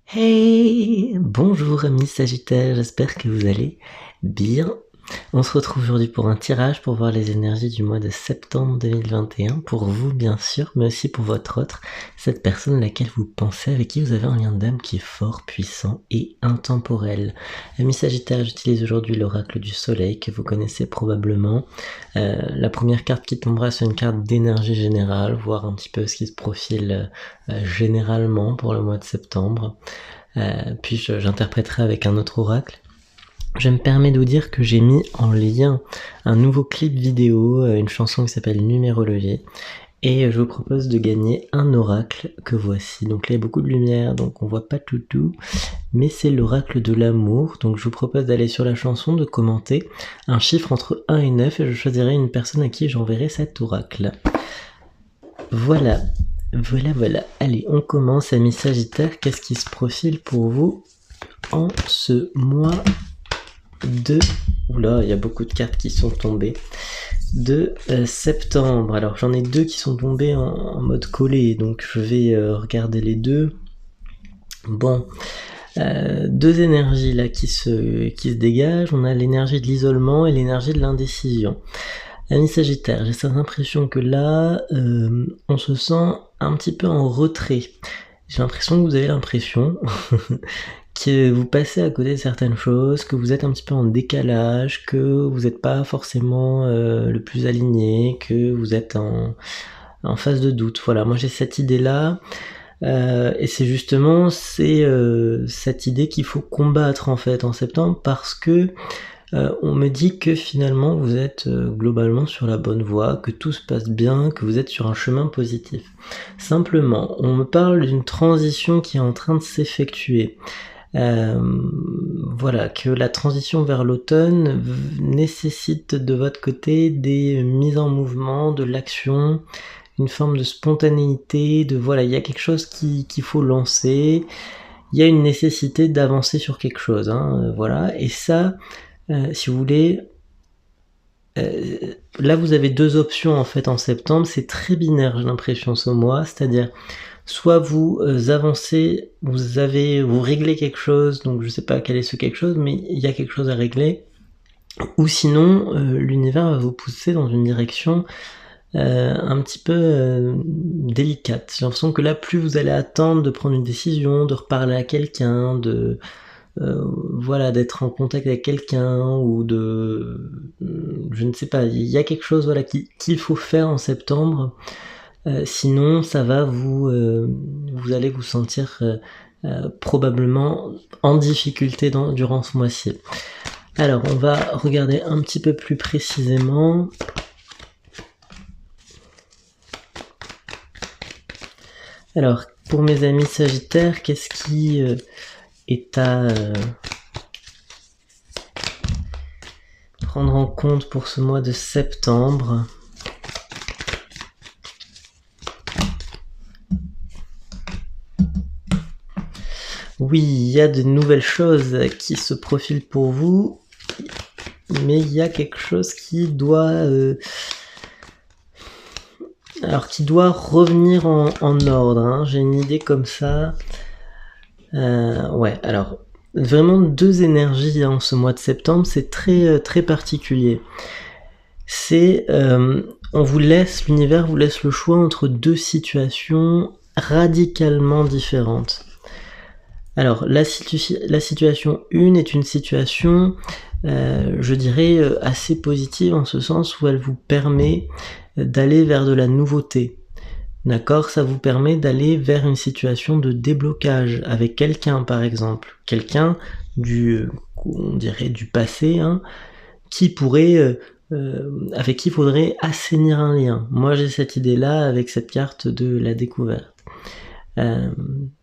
Hey! Bonjour amis Sagittaires, j'espère que vous allez bien. On se retrouve aujourd'hui pour un tirage pour voir les énergies du mois de septembre 2021, pour vous bien sûr, mais aussi pour votre autre, cette personne à laquelle vous pensez, avec qui vous avez un lien d'âme qui est fort, puissant et intemporel. Amis Sagittaires, j'utilise aujourd'hui l'oracle du soleil que vous connaissez probablement. La première carte qui tombera, c'est une carte d'énergie générale, voir un petit peu ce qui se profile généralement pour le mois de septembre. Puis j'interpréterai avec un autre oracle. Je me permets de vous dire que j'ai mis en lien un nouveau clip vidéo, une chanson qui s'appelle Numérologie, et je vous propose de gagner un oracle que voici. Donc là, il y a beaucoup de lumière, donc on voit pas tout, mais c'est l'oracle de l'amour. Donc je vous propose d'aller sur la chanson, de commenter un chiffre entre 1 et 9, et je choisirai une personne à qui j'enverrai cet oracle. Voilà. Allez, on commence, amis Sagittaires. Qu'est-ce qui se profile pour vous en ce mois de... Oula, il y a beaucoup de cartes qui sont tombées. De septembre. Alors, j'en ai deux qui sont tombées en mode collé, donc je vais regarder les deux. Bon, deux énergies là qui se dégagent. On a l'énergie de l'isolement et l'énergie de l'indécision. Amis Sagittaire, j'ai cette impression que là, on se sent un petit peu en retrait. J'ai l'impression que vous avez l'impression que vous passez à côté de certaines choses, que vous êtes un petit peu en décalage, que vous n'êtes pas forcément le plus aligné, que vous êtes en phase de doute. Voilà, moi j'ai cette idée-là, et c'est justement cette idée qu'il faut combattre en fait en septembre, parce que on me dit que finalement vous êtes globalement sur la bonne voie, que tout se passe bien, que vous êtes sur un chemin positif. Simplement, on me parle d'une transition qui est en train de s'effectuer. Voilà, que la transition vers l'automne nécessite de votre côté des mises en mouvement, de l'action, une forme de spontanéité, voilà, il y a quelque chose qu'il faut lancer, il y a une nécessité d'avancer sur quelque chose, hein, voilà, et ça, si vous voulez, là vous avez deux options en fait en septembre, c'est très binaire j'ai l'impression ce mois, c'est-à-dire soit vous avancez, vous réglez quelque chose, donc je sais pas quel est ce quelque chose, mais il y a quelque chose à régler, ou sinon l'univers va vous pousser dans une direction un petit peu délicate. J'ai l'impression que là, plus vous allez attendre de prendre une décision, de reparler à quelqu'un, voilà, d'être en contact avec quelqu'un, ou je ne sais pas, il y a quelque chose voilà, qu'il faut faire en septembre. Sinon, ça va vous allez vous sentir probablement en difficulté durant ce mois-ci. Alors, on va regarder un petit peu plus précisément. Alors, pour mes amis Sagittaires, qu'est-ce qui est à prendre en compte pour ce mois de septembre ? Oui, il y a de nouvelles choses qui se profilent pour vous, mais il y a quelque chose qui doit revenir en ordre, hein. J'ai une idée comme ça. Ouais, alors vraiment deux énergies en ce mois de septembre, c'est très très particulier. C'est l'univers vous laisse le choix entre deux situations radicalement différentes. Alors la situation 1 est une situation, je dirais, assez positive en ce sens où elle vous permet d'aller vers de la nouveauté. D'accord, ça vous permet d'aller vers une situation de déblocage avec quelqu'un par exemple, quelqu'un on dirait du passé, hein, qui pourrait, avec qui il faudrait assainir un lien. Moi j'ai cette idée-là avec cette carte de la découverte.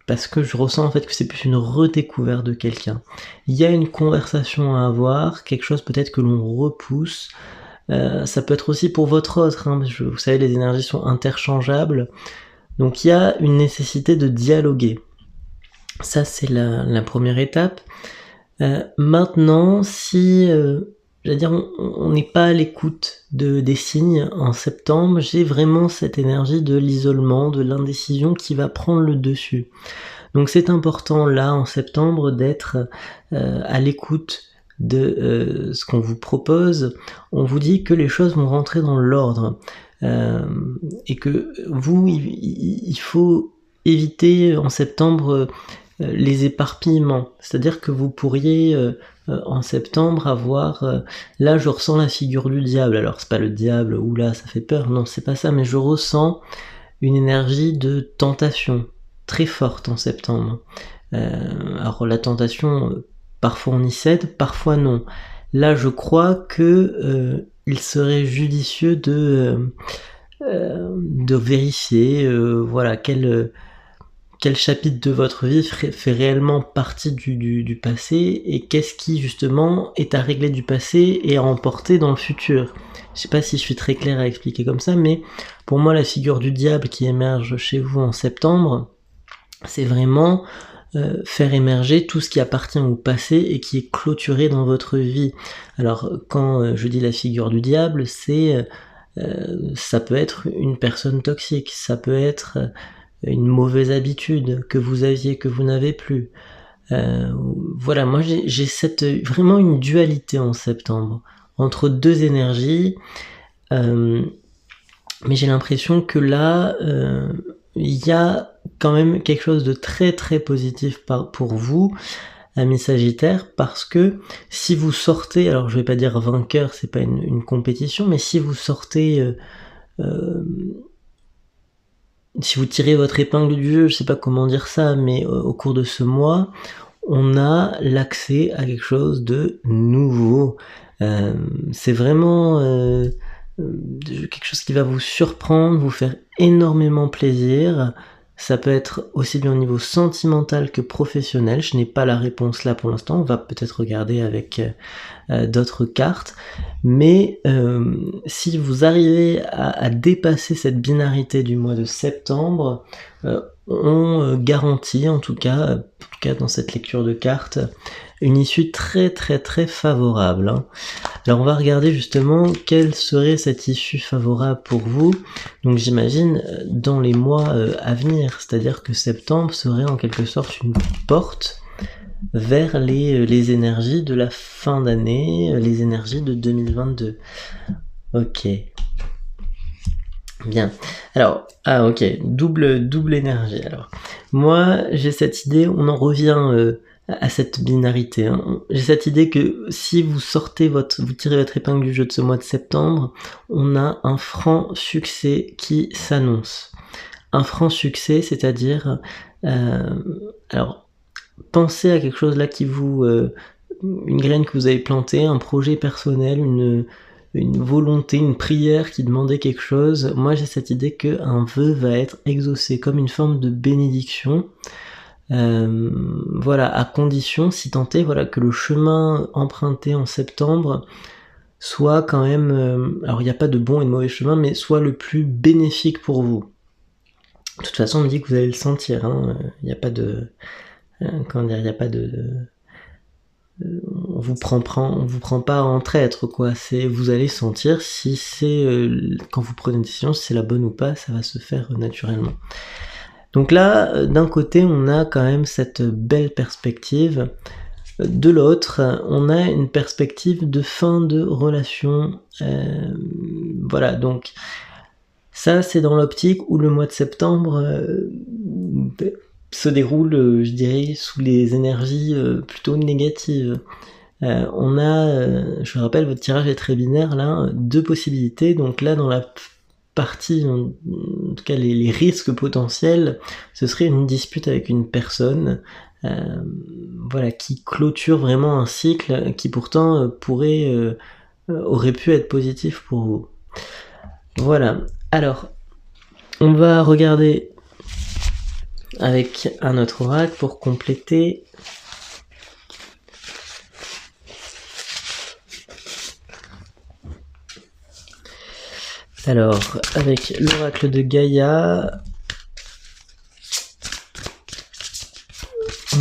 Parce que je ressens en fait que c'est plus une redécouverte de quelqu'un. Il y a une conversation à avoir, quelque chose peut-être que l'on repousse. Ça peut être aussi pour votre autre, hein, vous savez les énergies sont interchangeables, donc il y a une nécessité de dialoguer. Ça c'est la première étape. Maintenant, si on n'est pas à l'écoute des signes en septembre, j'ai vraiment cette énergie de l'isolement, de l'indécision qui va prendre le dessus. Donc c'est important là en septembre d'être à l'écoute de ce qu'on vous propose. On vous dit que les choses vont rentrer dans l'ordre et que vous, il faut éviter en septembre les éparpillements. C'est-à-dire que vous pourriez en septembre avoir... là je ressens la figure du diable. Alors c'est pas le diable, oula ça fait peur, non c'est pas ça, mais je ressens une énergie de tentation très forte en septembre. Alors la tentation, parfois on y cède, parfois non. Là je crois que il serait judicieux de vérifier voilà quel chapitre de votre vie fait réellement partie du passé et qu'est-ce qui justement est à régler du passé et à emporter dans le futur. Je sais pas si je suis très clair à expliquer comme ça, mais pour moi la figure du diable qui émerge chez vous en septembre, c'est vraiment faire émerger tout ce qui appartient au passé et qui est clôturé dans votre vie. Alors quand je dis la figure du diable, c'est ça peut être une personne toxique, ça peut être une mauvaise habitude que vous aviez, que vous n'avez plus. Voilà, moi j'ai vraiment une dualité en septembre, entre deux énergies, mais j'ai l'impression que là, il y a quand même quelque chose de très très positif pour vous, amis Sagittaire, parce que si vous sortez, alors je vais pas dire vainqueur, c'est pas une compétition, mais si vous sortez... si vous tirez votre épingle du jeu, je sais pas comment dire ça, mais au cours de ce mois, on a l'accès à quelque chose de nouveau. C'est vraiment quelque chose qui va vous surprendre, vous faire énormément plaisir. Ça peut être aussi bien au niveau sentimental que professionnel. Je n'ai pas la réponse là pour l'instant. On va peut-être regarder avec d'autres cartes. Mais si vous arrivez à dépasser cette binarité du mois de septembre, on garantit en tout cas dans cette lecture de cartes, une issue très très très favorable. Hein. Alors on va regarder justement quelle serait cette issue favorable pour vous. Donc j'imagine dans les mois à venir, c'est-à-dire que septembre serait en quelque sorte une porte vers les énergies de la fin d'année, les énergies de 2022. Ok. Bien. Alors, ok, double énergie. Alors, moi, j'ai cette idée, on en revient à cette binarité. Hein. J'ai cette idée que si vous tirez votre épingle du jeu de ce mois de septembre, on a un franc succès qui s'annonce. Un franc succès, c'est-à-dire, alors, pensez à quelque chose là qui vous, une graine que vous avez plantée, un projet personnel, une volonté, une prière qui demandait quelque chose. Moi j'ai cette idée qu'un vœu va être exaucé comme une forme de bénédiction. Voilà, à condition, si tant est, voilà, que le chemin emprunté en septembre soit quand même, alors il n'y a pas de bon et de mauvais chemin, mais soit le plus bénéfique pour vous. De toute façon, on me dit que vous allez le sentir, hein. Il n'y a pas de... comment dire, il n'y a pas de on vous prend pas en traître, quoi. C'est, vous allez sentir si c'est quand vous prenez une décision, si c'est la bonne ou pas, ça va se faire naturellement. Donc là, d'un côté, on a quand même cette belle perspective. De l'autre, on a une perspective de fin de relation. Voilà, donc ça, c'est dans l'optique où le mois de septembre se déroule, je dirais, sous les énergies plutôt négatives. On a, je vous rappelle, votre tirage est très binaire, là, deux possibilités. Donc là, dans la partie, en tout cas les risques potentiels, ce serait une dispute avec une personne, voilà, qui clôture vraiment un cycle qui pourtant aurait pu être positif pour vous. Voilà. Alors, on va regarder avec un autre oracle pour compléter. Alors, avec l'oracle de Gaïa,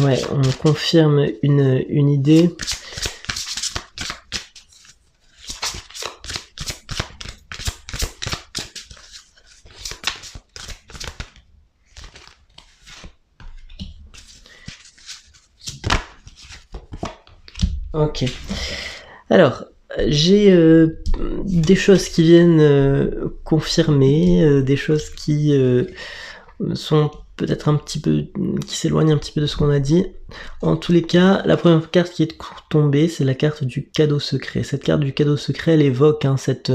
ouais, on confirme une idée. Ok. Alors, j'ai des choses qui viennent confirmer, des choses qui sont peut-être un petit peu, qui s'éloignent un petit peu de ce qu'on a dit. En tous les cas, la première carte qui est tombée, c'est la carte du cadeau secret. Cette carte du cadeau secret, elle évoque cette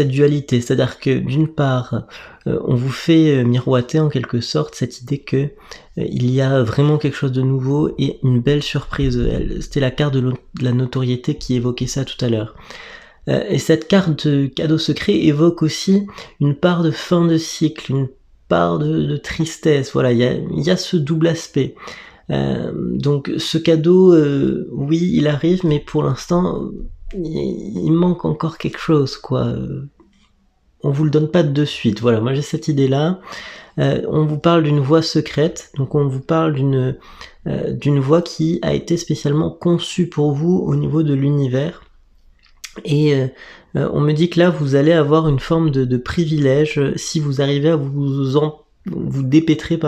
dualité, c'est-à-dire que d'une part, on vous fait miroiter en quelque sorte cette idée que il y a vraiment quelque chose de nouveau et une belle surprise. C'était la carte de la notoriété qui évoquait ça tout à l'heure. Et cette carte de cadeau secret évoque aussi une part de fin de cycle, une part de tristesse. Voilà, il y a ce double aspect. Donc ce cadeau, oui, il arrive, mais pour l'instant, il manque encore quelque chose, quoi. On vous le donne pas de suite. Voilà, moi j'ai cette idée-là. On vous parle d'une voie secrète, donc on vous parle d'une voie qui a été spécialement conçue pour vous au niveau de l'univers. Et on me dit que là, vous allez avoir une forme de privilège si vous arrivez à vous dépêtrer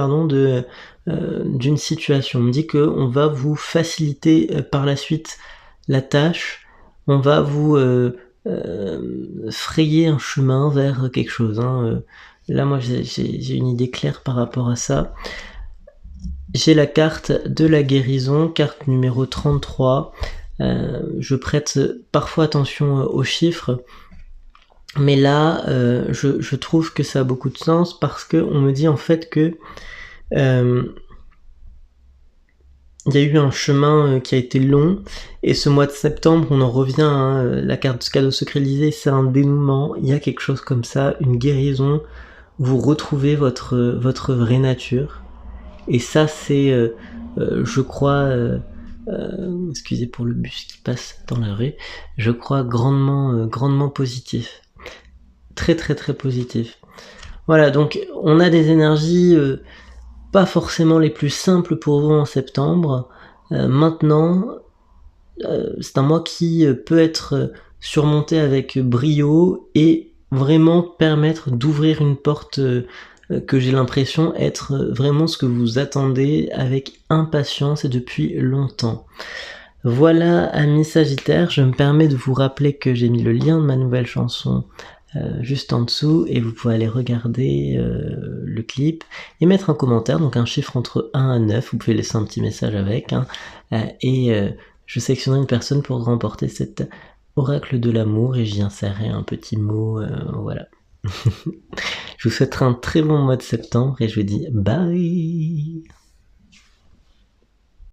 d'une situation. On me dit qu'on va vous faciliter par la suite la tâche, on va vous frayer un chemin vers quelque chose. Là, moi, j'ai une idée claire par rapport à ça. J'ai la carte de la guérison, carte numéro 33. Je prête parfois attention aux chiffres, mais là, je trouve que ça a beaucoup de sens parce que on me dit en fait que il y a eu un chemin qui a été long, et ce mois de septembre, on en revient, la carte du cadeau secrétisé, c'est un dénouement, il y a quelque chose comme ça, une guérison, vous retrouvez votre vraie nature, et ça c'est, je crois, excusez pour le bus qui passe dans la rue, je crois grandement positif. Très très très positif. Voilà, donc on a des énergies pas forcément les plus simples pour vous en septembre. Maintenant, c'est un mois qui peut être surmonté avec brio et vraiment permettre d'ouvrir une porte que j'ai l'impression être vraiment ce que vous attendez avec impatience et depuis longtemps. Voilà, amis Sagittaires, je me permets de vous rappeler que j'ai mis le lien de ma nouvelle chanson juste en dessous, et vous pouvez aller regarder le clip et mettre un commentaire, donc un chiffre entre 1 à 9, vous pouvez laisser un petit message avec, et je sélectionnerai une personne pour remporter cet oracle de l'amour, et j'y insérerai un petit mot, voilà. Je vous souhaite un très bon mois de septembre, et je vous dis bye.